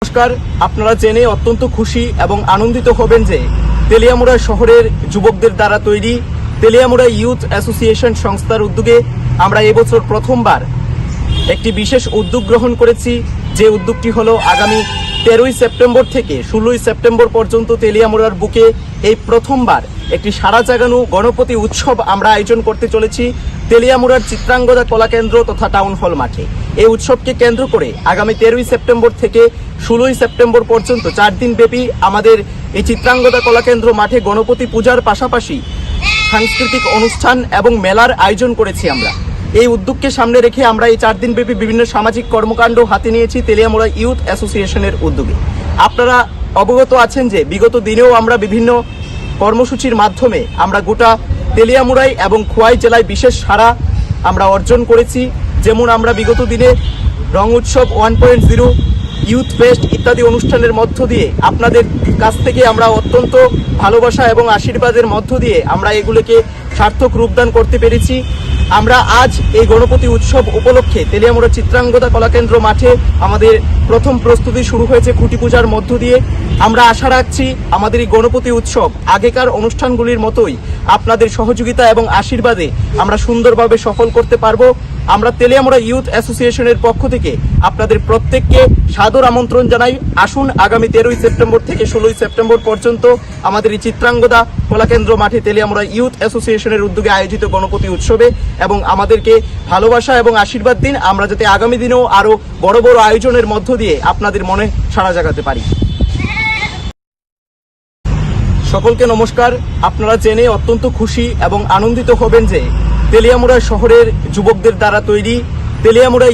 নমস্কার। আপনারা জেনে অত্যন্ত খুশি এবং আনন্দিত হবেন যে তেলিয়ামুড়া শহরের যুবকদের দ্বারা তৈরি তেলিয়ামুড়া ইউথ অ্যাসোসিয়েশন সংস্থার উদ্যোগে আমরা এবছর প্রথমবার একটি বিশেষ উদ্যোগ গ্রহণ করেছি। যে উদ্যোগটি হলো আগামী 13ই সেপ্টেম্বর থেকে 16ই সেপ্টেম্বর পর্যন্ত তেলিয়ামুড়ার বুকে এই প্রথমবার একটি সারা জাগানো গণপতি উৎসব আমরা আয়োজন করতে চলেছি তেলিয়ামুড়ার চিত্রাঙ্গদা কলাকেন্দ্র তথা টাউন হল মাঠে। এই উৎসবকে কেন্দ্র করে আগামী 13ই সেপ্টেম্বর থেকে 16ই সেপ্টেম্বর পর্যন্ত 4 দিন ব্যাপী আমাদের এই চিত্রাঙ্গদা কলাকেন্দ্র মাঠে গণপতি পূজার পাশাপাশি সাংস্কৃতিক অনুষ্ঠান এবং মেলার আয়োজন করেছি আমরা। এই উদ্যোগকে সামনে রেখে আমরা এই 4 দিন ব্যাপী বিভিন্ন সামাজিক কর্মকাণ্ড হাতে নিয়েছি তেলিয়ামুড়া ইউথ অ্যাসোসিয়েশনের উদ্যোগে। আপনারা অবগত আছেন যে বিগত দিনেও আমরা বিভিন্ন কর্মসূচির মাধ্যমে আমরা গোটা তেলিয়ামুড়াই এবং খোয়াই জেলায় বিশেষ সাড়া আমরা অর্জন করেছি। যেমন আমরা বিগত দিনে রং উৎসব 1.0, ইউথ ফেস্ট ইত্যাদি অনুষ্ঠানের মধ্য দিয়ে আপনাদের কাছ থেকে আমরা অত্যন্ত ভালোবাসা এবং আশীর্বাদের মধ্য দিয়ে আমরা এগুলোকে সার্থক রূপদান করতে পেরেছি। আমরা আজ এই গণপতি উৎসব উপলক্ষে তেলিয়ামুড়া চিত্রাঙ্গদা কলাকেন্দ্র মাঠে আমাদের প্রথম প্রস্তুতি শুরু হয়েছে খুঁটি পূজার মধ্য দিয়ে। আমরা আশা রাখছি আমাদের এই গণপতি উৎসব আগেকার অনুষ্ঠানগুলির মতোই আপনাদের সহযোগিতা এবং আশীর্বাদে আমরা সুন্দরভাবে সফল করতে পারবো। আমরা তেলিয়ামুড়া ইউথ অ্যাসোসিয়েশনের পক্ষ থেকে আপনাদের প্রত্যেককে সাদর আমন্ত্রণ জানাই। আসুন আগামী 13ই সেপ্টেম্বর থেকে 16ই সেপ্টেম্বর পর্যন্ত আমাদের এই চিত্রাঙ্গদা কলাকেন্দ্র মাঠে তেলিয়ামুড়া ইউথ অ্যাসোসিয়েশনের উদ্যোগে আয়োজিত গণপতি উৎসবে এবং আমাদেরকে ভালোবাসা এবং আশীর্বাদ দিন, আমরা যাতে আগামী দিনেও আরো বড় বড় আয়োজনের মধ্য দিয়ে আপনাদের মনে সাড়া জাগাতে পারি। সকলকে নমস্কার। আপনারা জেনে অত্যন্ত খুশি এবং আনন্দিত হবেন যে তেলিয়ামুড়া শহরের যুবকদের দ্বারা তৈরি তেলিয়ামুড়া